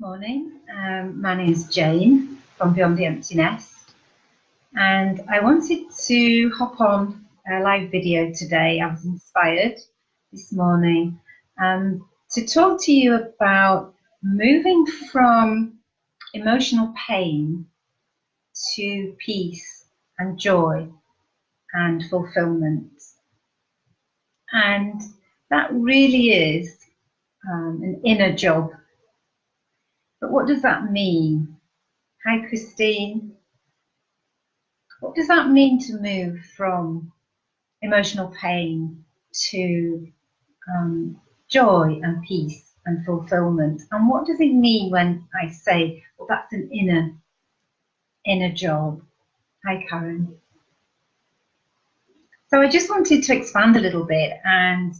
Morning. My name is Jane from Beyond the Empty Nest, and I wanted to hop on a live video today. I was inspired this morning to talk to you about moving from emotional pain to peace and joy and fulfillment. And that really is an inner job. But what does that mean? Hi, Christine. What does that mean to move from emotional pain to joy and peace and fulfillment? And what does it mean when I say, well, that's an inner job? Hi, Karen. So I just wanted to expand a little bit and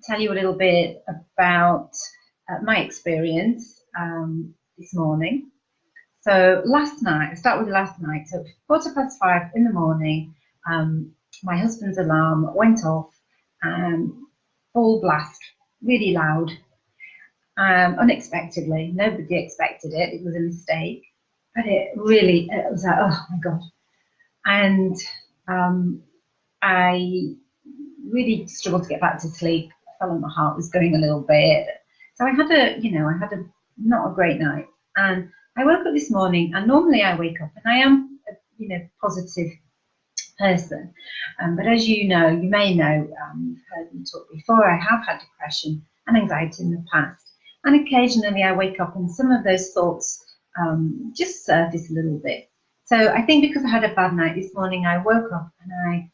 tell you a little bit about my experience this morning. So last night, I start with last night, so 5:15 in the morning, my husband's alarm went off, full blast, really loud, unexpectedly. Nobody expected it. It was a mistake, but it was like, oh my God. And I really struggled to get back to sleep. I felt like my heart was going a little bit. So I had a not a great night. And I woke up this morning, and normally I wake up and I am a positive person. But as you may know, you've heard me talk before, I have had depression and anxiety in the past. And occasionally I wake up and some of those thoughts just surface a little bit. So I think because I had a bad night this morning, I woke up and I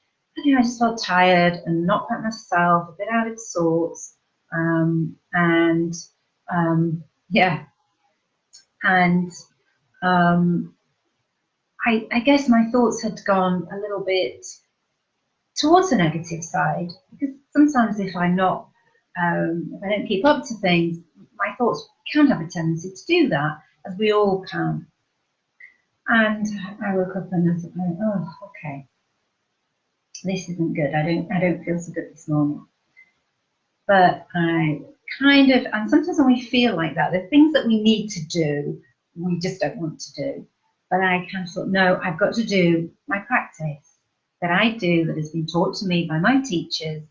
just felt tired and not quite myself, a bit out of sorts. I guess my thoughts had gone a little bit towards the negative side, because sometimes if I don't keep up to things, my thoughts can have a tendency to do that, as we all can. And I woke up and I thought, oh, okay, this isn't good. I don't feel so good this morning. But and sometimes when we feel like that, the things that we need to do, we just don't want to do. But I kind of thought, no, I've got to do my practice that I do, that has been taught to me by my teachers,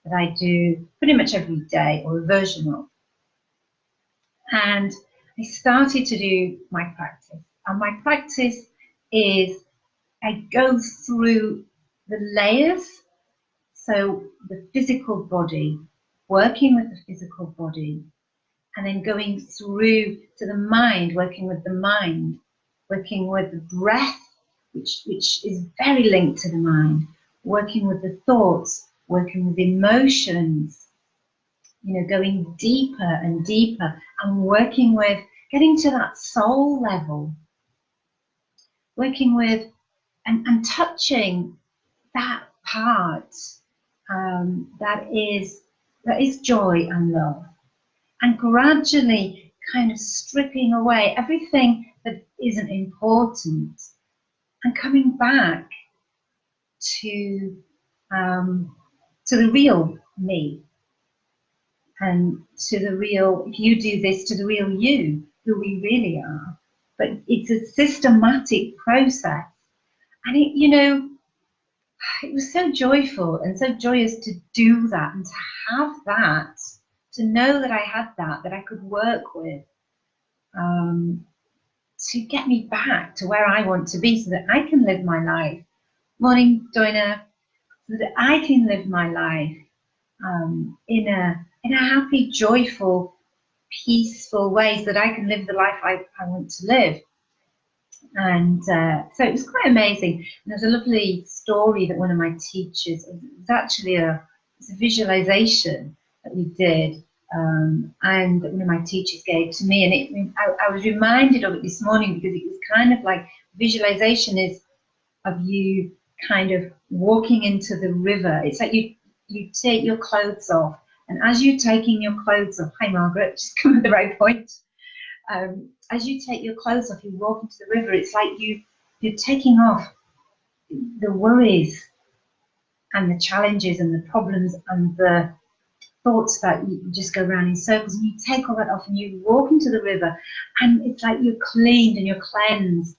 that I do pretty much every day, or a version of. And I started to do my practice. And my practice is I go through the layers, so the physical body, working with the physical body, and then going through to the mind, working with the mind, working with the breath, which is very linked to the mind, working with the thoughts, working with emotions, going deeper and deeper, and working with getting to that soul level, working with and touching that part that is joy and love, and gradually kind of stripping away everything that isn't important and coming back to the real me, and to the real, if you do this, to the real you, who we really are. But it's a systematic process, and it was so joyful and so joyous to do that, and to have that, to know that I had that I could work with, to get me back to where I want to be, so that I can live my life. Morning, Doina. So that I can live my life in a happy, joyful, peaceful way, so that I can live the life I want to live. And so it was quite amazing. And there's a lovely story that one of my teachers, it's actually it's a visualization that we did, and that one of my teachers gave to me, and I was reminded of it this morning, because it was kind of like, visualization is of you kind of walking into the river. It's like you take your clothes off, and as you're taking your clothes off, hi Margaret, just come at the right point. As you take your clothes off, you walk into the river. It's like you're taking off the worries and the challenges and the problems and the thoughts that you just go around in circles, and you take all that off and you walk into the river, and it's like you're cleaned and you're cleansed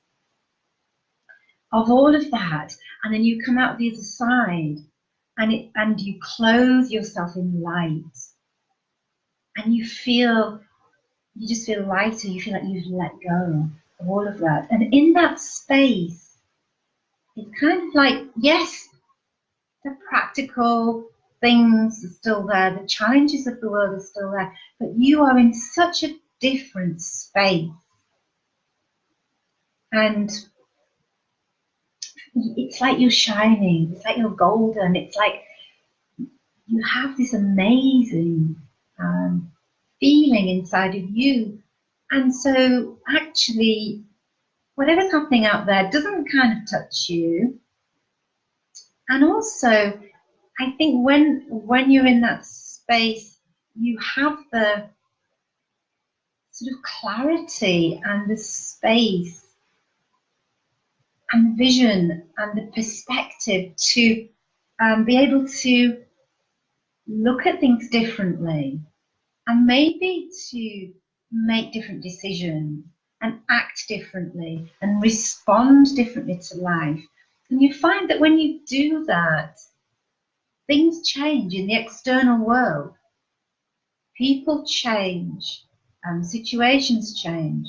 of all of that, and then you come out the other side, and you clothe yourself in light, and you just feel lighter. You feel like you've let go of all of that, and in that space, it's kind of like, yes, the practical things are still there, the challenges of the world are still there, but you are in such a different space, and it's like you're shining, it's like you're golden, it's like you have this amazing feeling inside of you. And so actually, whatever's happening out there doesn't kind of touch you. And also, I think when you're in that space, you have the sort of clarity and the space and the vision and the perspective to be able to look at things differently, and maybe to make different decisions and act differently and respond differently to life. And you find that when you do that, things change in the external world. People change, situations change,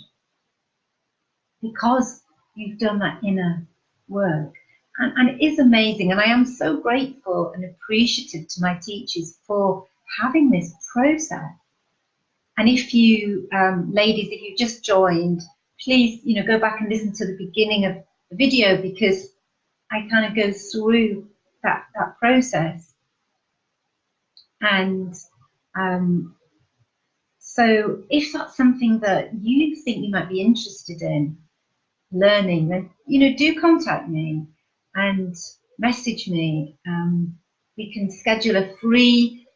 because you've done that inner work. And it is amazing. And I am so grateful and appreciative to my teachers for having this process. And if you, ladies, if you've just joined, please, go back and listen to the beginning of the video, because I kind of go through that process. And so if that's something that you think you might be interested in learning, then, do contact me and message me. We can schedule a free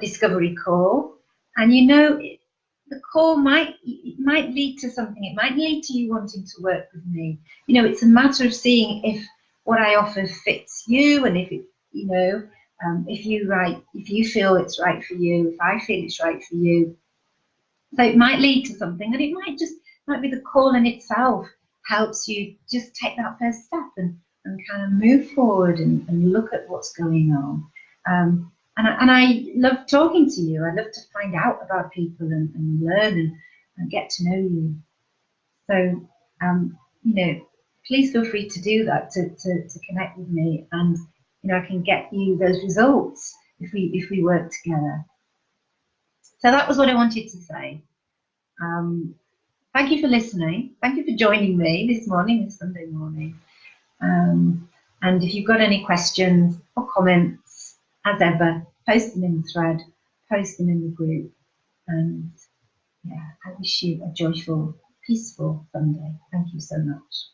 discovery call. And the call might lead to something. It might lead to you wanting to work with me. It's a matter of seeing if what I offer fits you, and if it, if you feel it's right for you, if I feel it's right for you. So it might lead to something, and it might be the call in itself helps you just take that first step and kind of move forward and look at what's going on. And I love talking to you. I love to find out about people and learn and get to know you. So, please feel free to do that, to connect with me, and I can get you those results if we work together. So that was what I wanted to say. Thank you for listening. Thank you for joining me this morning, this Sunday morning. And if you've got any questions or comments, as ever, post them in the thread, post them in the group. And yeah, I wish you a joyful, peaceful Sunday. Thank you so much.